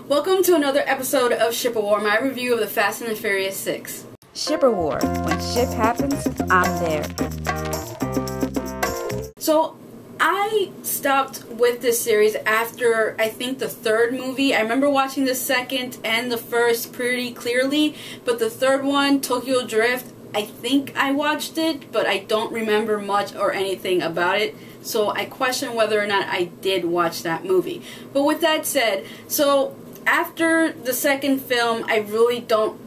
Welcome to another episode of Ship of War, my review of the Fast and the Furious 6. Ship of War. When ship happens, I'm there. So, I stopped with this series after, I think, the third movie. I remember watching the second and the first pretty clearly, but the third one, Tokyo Drift, I think I watched it, but I don't remember much or anything about it. So I question whether or not I did watch that movie. But with that said, so after the second film, I really don't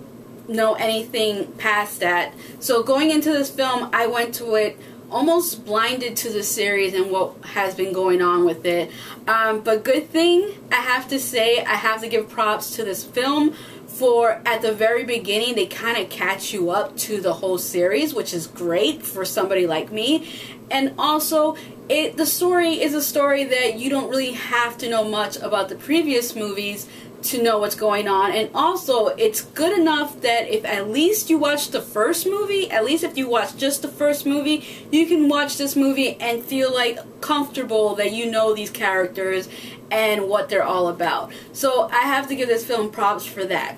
know anything past that. So going into this film, I went to it almost blinded to the series and what has been going on with it. But good thing, I have to say, I have to give props to this film for, at the very beginning, they kind of catch you up to the whole series, which is great for somebody like me. And also, the story is a story that you don't really have to know much about the previous movies to know what's going on. And also, it's good enough that if at least you watch the first movie, at least if you watch just the first movie, you can watch this movie and feel like comfortable that you know these characters and what they're all about. So I have to give this film props for that.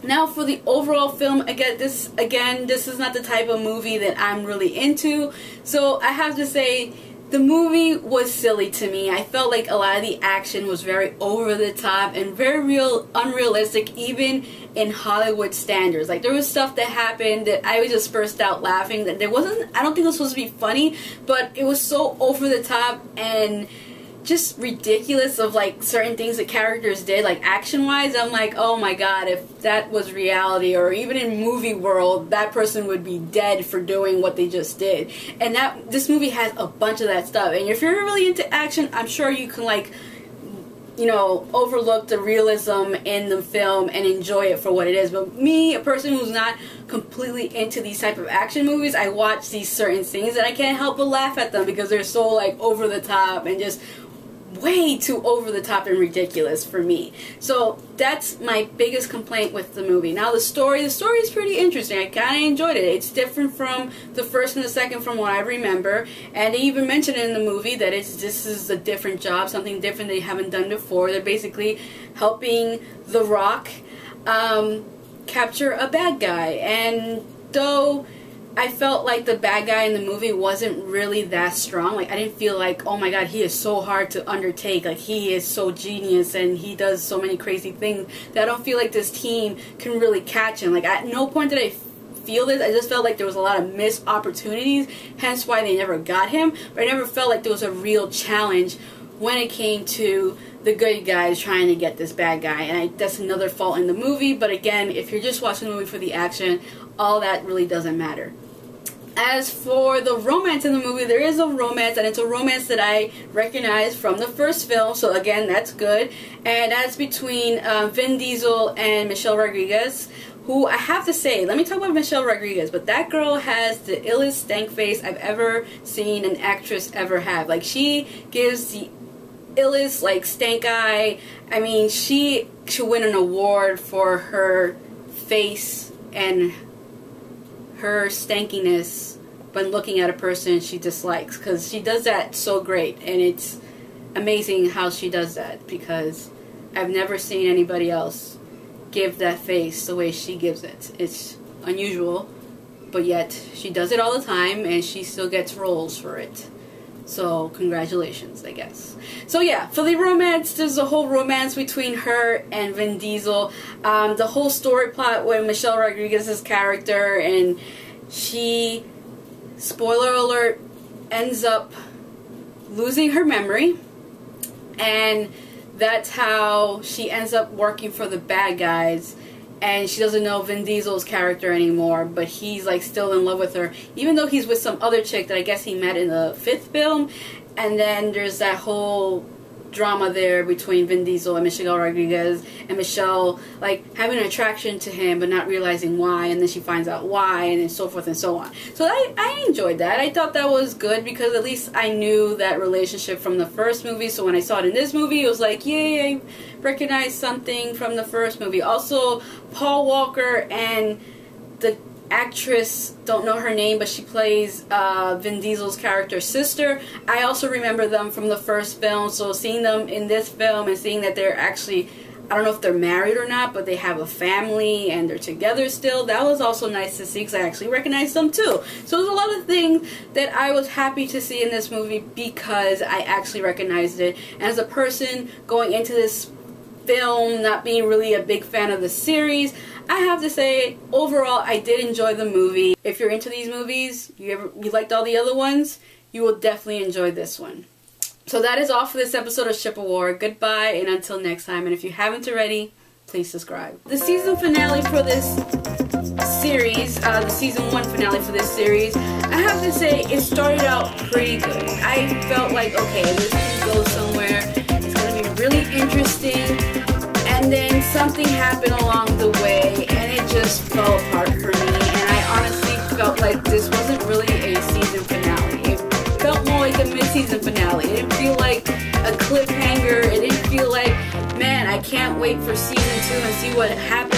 Now for the overall film, again, this is not the type of movie that I'm really into. So I have to say, the movie was silly to me. I felt like a lot of the action was very over the top and very unrealistic, even in Hollywood standards. Like, there was stuff that happened that I was just burst out laughing. That there wasn't, I don't think it was supposed to be funny, but it was so over the top and just ridiculous of like certain things that characters did, like action wise. I'm like, oh my god, if that was reality or even in movie world, that person would be dead for doing what they just did. And this movie has a bunch of that stuff, and if you're really into action, I'm sure you can, like, you know, overlook the realism in the film and enjoy it for what it is. But me, a person who's not completely into these type of action movies, I watch these certain things and I can't help but laugh at them because they're so like over the top and just way too over the top and ridiculous for me. So that's my biggest complaint with the movie. Now the story is pretty interesting. I kind of enjoyed it. It's different from the first and the second from what I remember, and they even mentioned in the movie that this is a different job, something different they haven't done before. They're basically helping The Rock capture a bad guy, and though I felt like the bad guy in the movie wasn't really that strong. Like, I didn't feel like, oh my god, he is so hard to undertake. Like, he is so genius and he does so many crazy things that I don't feel like this team can really catch him. Like, at no point did I feel this. I just felt like there was a lot of missed opportunities, hence why they never got him. But I never felt like there was a real challenge when it came to the good guys trying to get this bad guy. And that's another fault in the movie. But again, if you're just watching the movie for the action, all that really doesn't matter. As for the romance in the movie, there is a romance, and it's a romance that I recognize from the first film, so again, that's good. And that's between Vin Diesel and Michelle Rodriguez, who, I have to say, let me talk about Michelle Rodriguez, but that girl has the illest stank face I've ever seen an actress ever have. Like, she gives the illest, like, stank eye. I mean, she should win an award for her face and her stankiness when looking at a person she dislikes, because she does that so great, and it's amazing how she does that, because I've never seen anybody else give that face the way she gives it. It's unusual, but yet she does it all the time and she still gets roles for it. So congratulations, I guess. So yeah, for the romance, there's a whole romance between her and Vin Diesel. The whole story plot with Michelle Rodriguez's character, and she, spoiler alert, ends up losing her memory, and that's how she ends up working for the bad guys. And she doesn't know Vin Diesel's character anymore, but he's like still in love with her, even though he's with some other chick that I guess he met in the fifth film. And then there's that whole drama there between Vin Diesel and Michelle Rodriguez, and Michelle like having an attraction to him but not realizing why, and then she finds out why, and then so forth and so on. So I enjoyed that. I thought that was good because at least I knew that relationship from the first movie, so when I saw it in this movie, it was like, yay, I recognized something from the first movie. Also, Paul Walker and the actress, don't know her name, but she plays Vin Diesel's character's sister. I also remember them from the first film, so seeing them in this film and seeing that they're actually I don't know if they're married or not, but they have a family and they're together still. That was also nice to see because I actually recognized them too. So there's a lot of things that I was happy to see in this movie because I actually recognized it. And as a person going into this film not being really a big fan of the series, I have to say overall I did enjoy the movie. If you're into these movies, you liked all the other ones, you will definitely enjoy this one. So that is all for this episode of Ship of War. Goodbye and until next time. And if you haven't already, please subscribe. The season finale for this series, the season 1 finale for this series, I have to say it started out pretty good. I felt like, okay, this can go somewhere. It's going to be really interesting. And then something happened along the way and it just fell apart for me. And I honestly felt like this wasn't really a season finale. It felt more like a mid-season finale. It didn't feel like a cliffhanger. It didn't feel like, man, I can't wait for season 2 and see what happens.